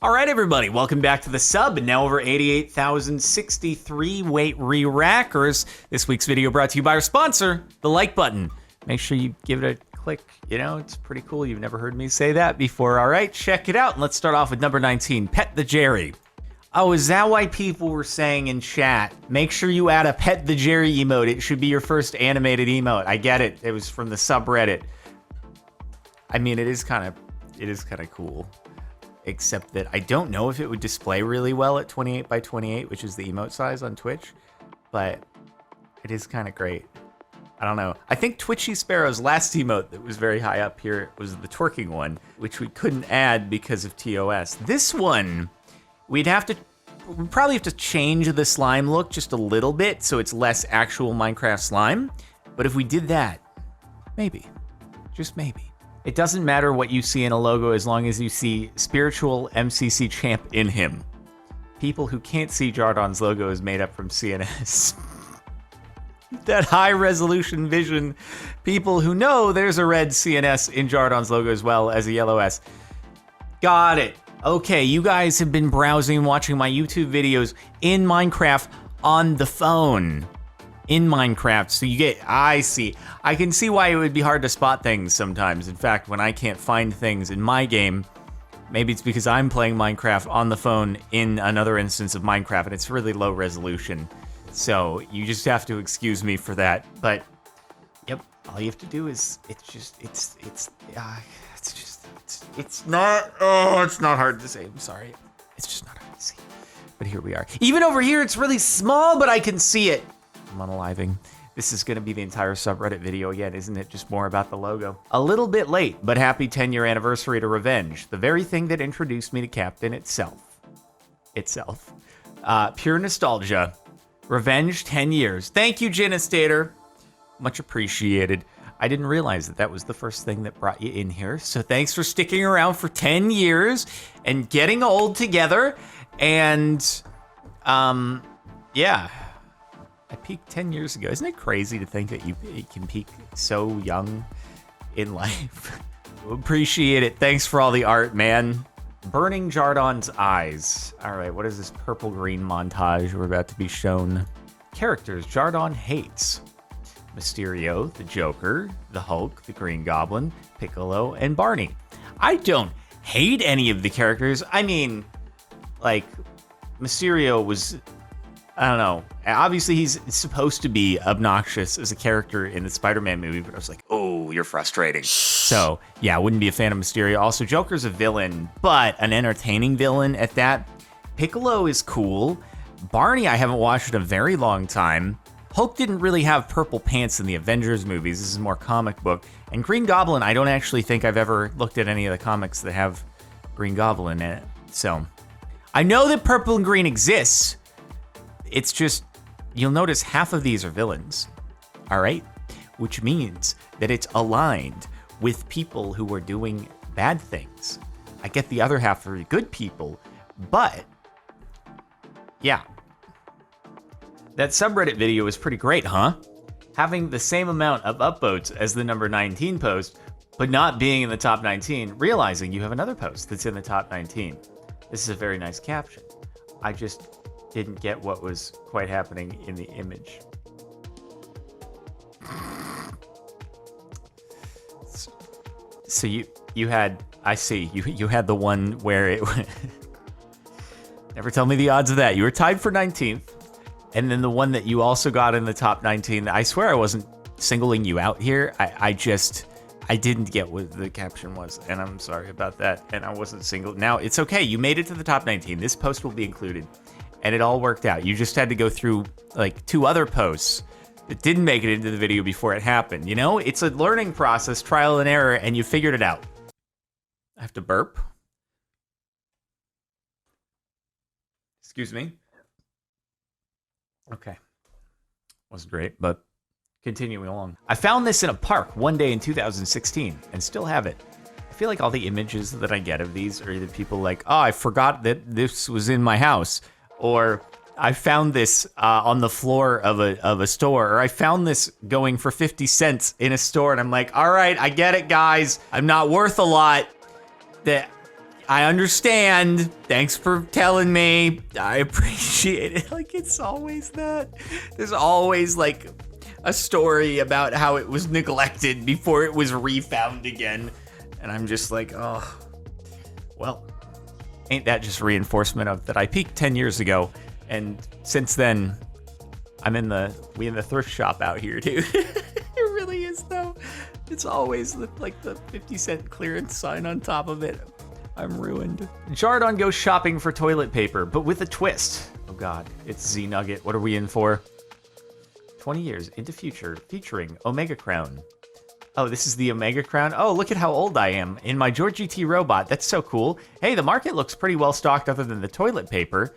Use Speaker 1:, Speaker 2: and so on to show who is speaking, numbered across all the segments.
Speaker 1: All right, everybody, welcome back to the sub. Now over 88,063 weight re-rackers. This week's video brought to you by our sponsor, the like button. Make sure you give it a click. You know, it's pretty cool. You've never heard me say that before. All right, check it out. And let's start off with number 19, Pet the Jerry. Oh, is that why people were saying in chat, make sure you add a Pet the Jerry emote. It should be your first animated emote. I get it. It was from the subreddit. I mean, it is kind of cool. Except that I don't know if it would display really well at 28 by 28, which is the emote size on Twitch, but it is kind of great. I don't know. I think Twitchy Sparrow's last emote that was very high up here was the twerking one, which we couldn't add because of TOS. This one, we'd probably have to change the slime look just a little bit so it's less actual Minecraft slime. But if we did that, maybe, just maybe. It doesn't matter what you see in a logo as long as you see spiritual MCC champ in him. People who can't see Jardon's logo is made up from CNS. That high resolution vision. People who know there's a red CNS in Jardon's logo as well as a yellow S. Got it. Okay, you guys have been browsing and watching my YouTube videos in Minecraft on the phone. In Minecraft, so you get, I see. I can see why it would be hard to spot things sometimes. In fact, when I can't find things in my game, maybe it's because I'm playing Minecraft on the phone in another instance of Minecraft, and it's really low resolution. So you just have to excuse me for that. But yep, all you have to do is, it's not hard to say. I'm sorry. It's just not hard to see. But here we are. Even over here, it's really small, but I can see it. Unaliving. This is going to be the entire subreddit video again, isn't it? Just more about the logo. A little bit late, but happy 10-year anniversary to Revenge, the very thing that introduced me to Captain itself. Pure nostalgia. Revenge, 10 years. Thank you, Genistator. Much appreciated. I didn't realize that was the first thing that brought you in here, so thanks for sticking around for 10 years and getting old together, and, yeah. I peaked 10 years ago. Isn't it crazy to think that you can peak so young in life? Appreciate it. Thanks for all the art, man. Burning Jardon's eyes. All right, what is this purple-green montage we're about to be shown? Characters Jardon hates. Mysterio, the Joker, the Hulk, the Green Goblin, Piccolo, and Barney. I don't hate any of the characters. I mean, like, Mysterio was... I don't know. Obviously, he's supposed to be obnoxious as a character in the Spider-Man movie, but I was like, oh, you're frustrating. So, yeah, I wouldn't be a fan of Mysterio. Also, Joker's a villain, but an entertaining villain at that. Piccolo is cool. Barney, I haven't watched in a very long time. Hulk didn't really have purple pants in the Avengers movies. This is more comic book. And Green Goblin, I don't actually think I've ever looked at any of the comics that have Green Goblin in it. So, I know that purple and green exists. It's just, you'll notice half of these are villains, all right? Which means that it's aligned with people who are doing bad things. I get the other half are good people, but yeah. That subreddit video was pretty great, huh? Having the same amount of upvotes as the number 19 post, but not being in the top 19, realizing you have another post that's in the top 19. This is a very nice caption. I just didn't get what was quite happening in the image. So you had, I see, you had the one where it never tell me the odds of that. You were tied for 19th, and then the one that you also got in the top 19, I swear I wasn't singling you out here. I didn't get what the caption was, and I'm sorry about that, and I wasn't singled. Now, it's okay, you made it to the top 19. This post will be included. And it all worked out. You just had to go through like 2 other posts that didn't make it into the video before it happened. You know, it's a learning process, trial and error, and you figured it out. I have to burp. Excuse me. Okay. Wasn't great, but continuing along. I found this in a park one day in 2016 and still have it. I feel like all the images that I get of these are either people like, oh, I forgot that this was in my house. Or I found this on the floor of a store, or I found this going for 50 cents in a store, and I'm like, all right, I get it, guys. I'm not worth a lot. That I understand. Thanks for telling me. I appreciate it. Like, it's always that. There's always, like, a story about how it was neglected before it was refound again. And I'm just like, oh, well, ain't that just reinforcement of that I peaked 10 years ago. And since then, we in the thrift shop out here, dude. It really is, though. It's always like the 50-cent clearance sign on top of it. I'm ruined. Jardon goes shopping for toilet paper, but with a twist. Oh God, it's Z Nugget. What are we in for? 20 years into future, featuring Omega Crown. Oh, this is the Omega Crown? Oh, look at how old I am in my George GT robot. That's so cool. Hey, the market looks pretty well stocked other than the toilet paper.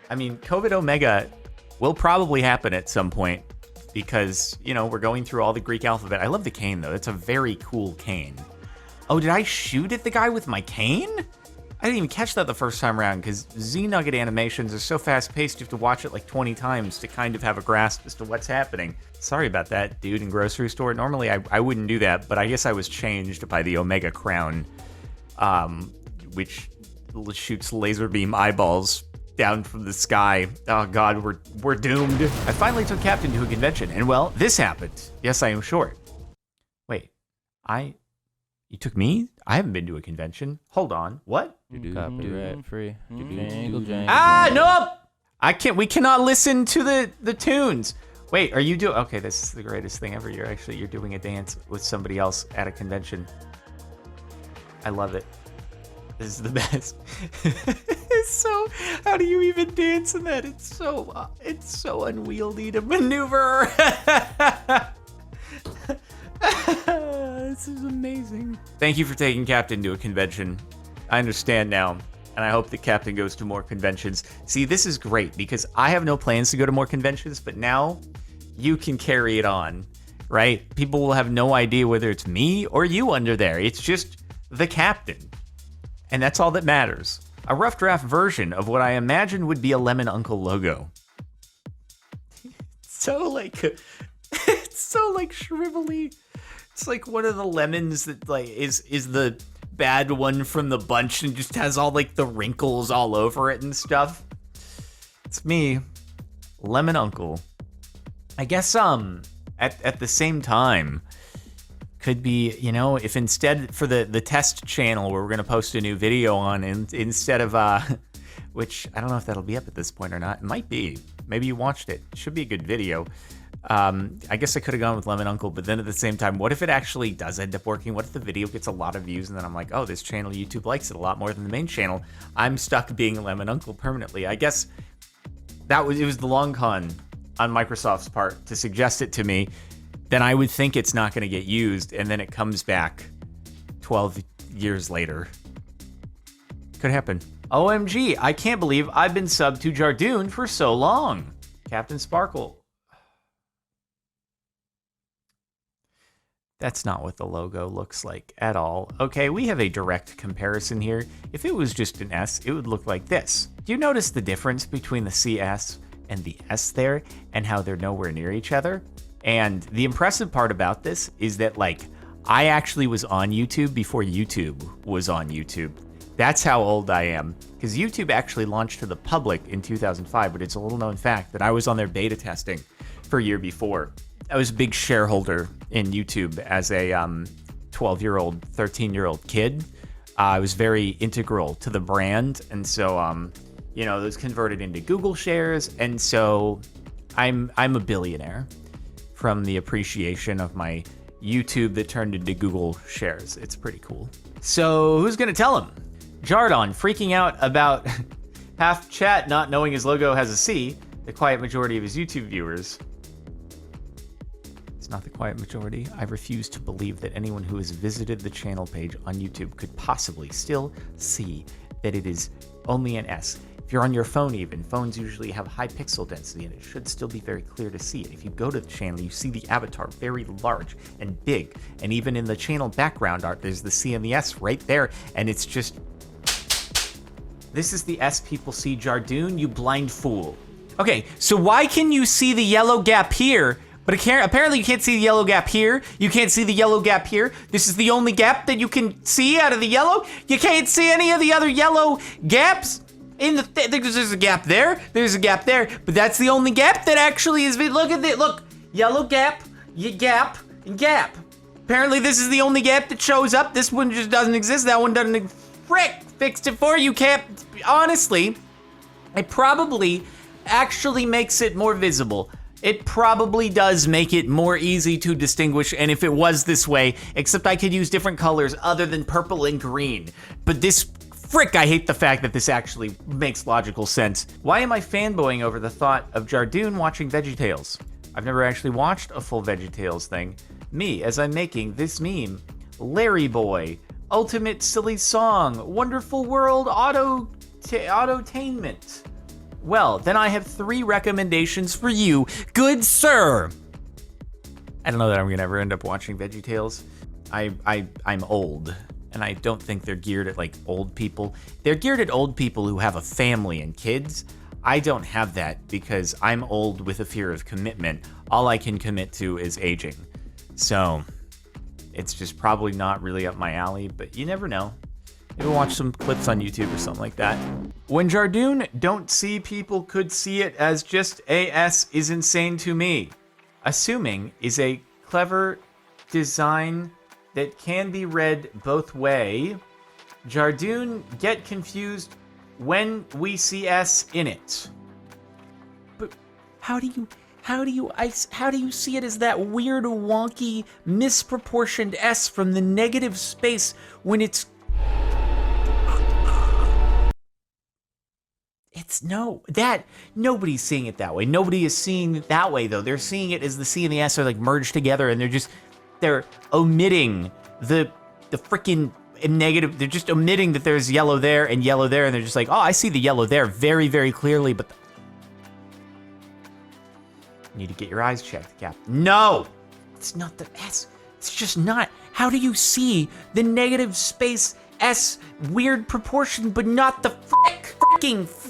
Speaker 1: I mean, COVID Omega will probably happen at some point because, you know, we're going through all the Greek alphabet. I love the cane, though. It's a very cool cane. Oh, did I shoot at the guy with my cane? I didn't even catch that the first time around because Z-Nugget animations are so fast-paced you have to watch it like 20 times to kind of have a grasp as to what's happening. Sorry about that, dude in grocery store. Normally I wouldn't do that, but I guess I was changed by the Omega Crown, which shoots laser beam eyeballs down from the sky. Oh God, we're doomed. I finally took Captain to a convention, and well, this happened. Yes, I am short. Wait, you took me? I haven't been to a convention. Hold on. What?
Speaker 2: Copyright free.
Speaker 1: Nope. We cannot listen to the tunes. Wait, are you doing? Okay, this is the greatest thing ever. You're doing a dance with somebody else at a convention. I love it. This is the best. It's so. How do you even dance in that? It's so unwieldy to maneuver. This is amazing. Thank you for taking Captain to a convention. I understand now, and I hope that Captain goes to more conventions. See, this is great because I have no plans to go to more conventions, but now you can carry it on, right? People will have no idea whether it's me or you under there. It's just the Captain, and that's all that matters. A rough draft version of what I imagine would be a Lemon Uncle logo. It's so shrivelly. It's like one of the lemons that like is the bad one from the bunch and just has all like the wrinkles all over it and stuff. It's me, Lemon Uncle. I guess at the same time could be, you know, if instead for the test channel where we're gonna post a new video on, and instead of which I don't know if that'll be up at this point or not. It might be. Maybe you watched it. It should be a good video. I guess I could have gone with Lemon Uncle, but then at the same time, what if it actually does end up working? What if the video gets a lot of views and then I'm like, oh, this channel, YouTube likes it a lot more than the main channel. I'm stuck being Lemon Uncle permanently. I guess it was the long con on Microsoft's part to suggest it to me. Then I would think it's not going to get used, and then it comes back 12 years later. Could happen. OMG, I can't believe I've been subbed to Jardoon for so long. Captain Sparkle. That's not what the logo looks like at all. Okay, we have a direct comparison here. If it was just an S, it would look like this. Do you notice the difference between the CS and the S there, and how they're nowhere near each other? And the impressive part about this is that, like, I actually was on YouTube before YouTube was on YouTube. That's how old I am. Because YouTube actually launched to the public in 2005, but it's a little known fact that I was on their beta testing for a year before. I was a big shareholder in YouTube as a 12-year-old, 13-year-old kid. I was very integral to the brand, and so you know, those converted into Google shares, and so I'm a billionaire from the appreciation of my YouTube that turned into Google shares. It's pretty cool. So who's gonna tell him? Jardon freaking out about half chat not knowing his logo has a C, the quiet majority of his YouTube viewers. Not the quiet majority. I refuse to believe that anyone who has visited the channel page on YouTube could possibly still see that it is only an S. If you're on your phone even, phones usually have high pixel density and it should still be very clear to see it. If you go to the channel, you see the avatar very large and big, and even in the channel background art, there's the C and the S right there, and it's just... This is the S people see, Jardoon, you blind fool. Okay, so why can you see the yellow gap here, But apparently you can't see the yellow gap here. You can't see the yellow gap here. This is the only gap that you can see out of the yellow. You can't see any of the other yellow gaps. There's a gap there. There's a gap there. But that's the only gap that actually is. Look at it. Look, yellow gap, gap, and gap. Apparently this is the only gap that shows up. This one just doesn't exist. That one doesn't. Frick, fixed it for you, Cap. Honestly, it probably actually makes it more visible. It probably does make it more easy to distinguish, and if it was this way, except I could use different colors other than purple and green. But this, frick, I hate the fact that this actually makes logical sense. Why am I fanboying over the thought of Jardoon watching VeggieTales? I've never actually watched a full VeggieTales thing. Me, as I'm making this meme, Larry Boy, Ultimate Silly Song, Wonderful World Autotainment. Well, then I have 3 recommendations for you, good sir. I don't know that I'm gonna ever end up watching VeggieTales. I'm old, and I don't think they're geared at like old people. They're geared at old people who have a family and kids. I don't have that because I'm old with a fear of commitment. All I can commit to is aging. So it's just probably not really up my alley, but you never know. Maybe watch some clips on YouTube or something like that. When Jardoon don't see people could see it as just AS is insane to me. Assuming is a clever design that can be read both way. Jardoon get confused when we see S in it. But how do you see it as that weird, wonky, misproportioned S from the negative space when it's nobody's seeing it that way. Nobody is seeing it that way though. They're seeing it as the C and the S are like merged together, and they're omitting the freaking negative. They're just omitting that there's yellow there, and they're just like, oh, I see the yellow there very, very clearly, but you need to get your eyes checked, Cap. No, it's not the S. It's just not. How do you see the negative space S weird proportion, but not the freaking frick?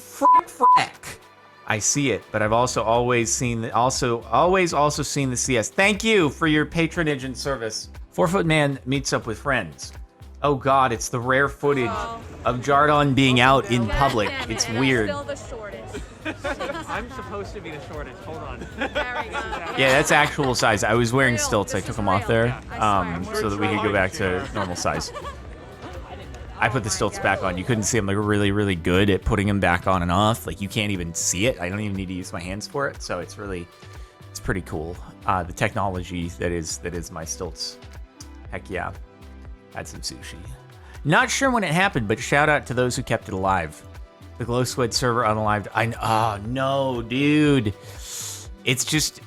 Speaker 1: I see it, but I've also always seen also seen the CS. Thank you for your patronage and service. 4-Foot Man meets up with friends. Oh God, it's the rare footage of Jardon being out in public. It's weird.
Speaker 2: Still the shortest.
Speaker 3: I'm supposed to be the shortest. Hold on.
Speaker 2: There we go.
Speaker 1: Yeah, that's actual size. I was wearing stilts. I took them off there so that we could go back to normal size. I put the stilts back on. You couldn't see them. Like really, really good at putting them back on and off. Like you can't even see it. I don't even need to use my hands for it. So it's pretty cool. The technology that is my stilts. Heck yeah. Had some sushi. Not sure when it happened, but shout out to those who kept it alive. The Glow Squid server unalived. Oh no, dude. It's just,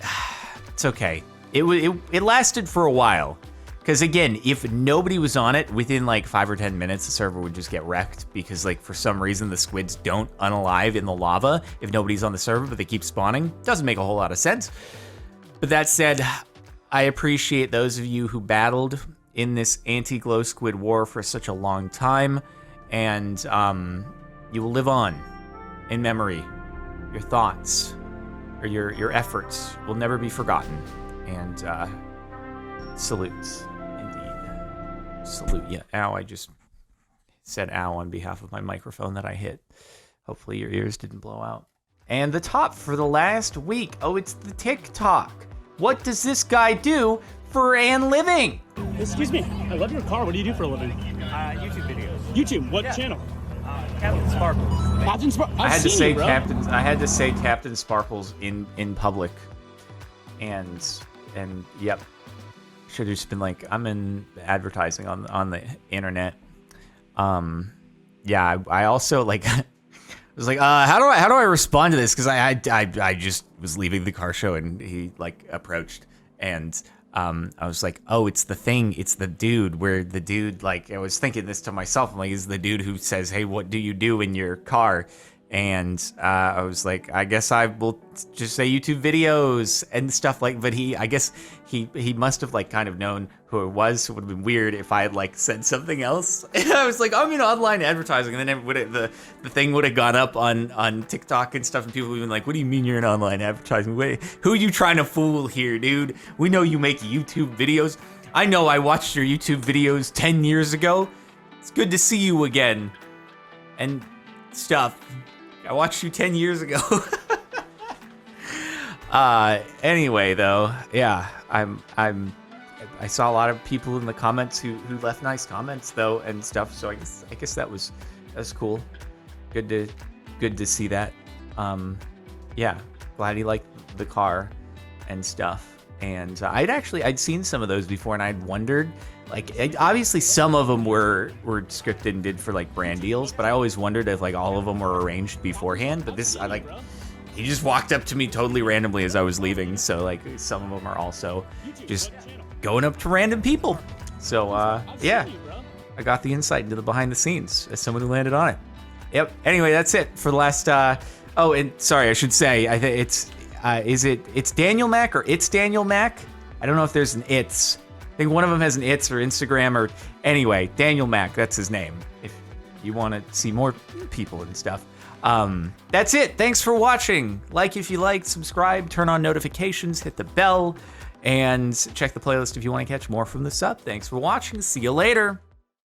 Speaker 1: it's okay. It lasted for a while. Because again, if nobody was on it, within like 5 or 10 minutes, the server would just get wrecked because like for some reason the squids don't unalive in the lava if nobody's on the server, but they keep spawning. Doesn't make a whole lot of sense. But that said, I appreciate those of you who battled in this anti-glow squid war for such a long time, and you will live on in memory. Your thoughts or your efforts will never be forgotten. And salutes, indeed. Salute. Yeah, ow, I just said ow on behalf of my microphone that I hit. Hopefully your ears didn't blow out. And the top for the last week. Oh, it's the TikTok. What does this guy do for a living?
Speaker 4: Excuse me, I love your car. What do you do for a living?
Speaker 3: YouTube videos.
Speaker 4: YouTube, what channel?
Speaker 3: CaptainSparklez.
Speaker 4: CaptainSparklez.
Speaker 1: I had to say CaptainSparklez in public. And yep. Should have just been like, I'm in advertising on the internet. Yeah, I also like I was like, how do I respond to this? Because I just was leaving the car show and he like approached, and I was like, oh, it's the thing, it's the dude where the dude, like, I was thinking this to myself, I'm like, is the dude who says, hey, what do you do in your car? And I was like, I guess I will just say YouTube videos and stuff like, but I guess he must have like kind of known who it was. It would have been weird if I had like said something else. And I was like, I'm in online advertising, and then the thing would have gone up on TikTok and stuff, and people would have been like, what do you mean you're in online advertising? Who are you trying to fool here, dude? We know you make YouTube videos. I know I watched your YouTube videos 10 years ago. It's good to see you again. And stuff. I watched you 10 years ago. Anyway, though, yeah, I saw a lot of people in the comments who left nice comments though and stuff. So I guess that was cool. Good to see that. Yeah, glad he liked the car and stuff. And I'd seen some of those before, and I'd wondered, like, obviously some of them were scripted and did for like brand deals, but I always wondered if like all of them were arranged beforehand. But this, he just walked up to me totally randomly as I was leaving. So like some of them are also just going up to random people. So yeah, I got the insight into the behind the scenes as someone who landed on it. Yep. Anyway, that's it for the last. Oh, and sorry, I should say, I think it's. It's Daniel Mac or it's Daniel Mac? I don't know if there's an it's. I think one of them has an it's or Instagram or anyway, Daniel Mac, that's his name. If you want to see more people and stuff. That's it. Thanks for watching. Like if you liked, subscribe, turn on notifications, hit the bell, and check the playlist if you want to catch more from the sub. Thanks for watching. See you later.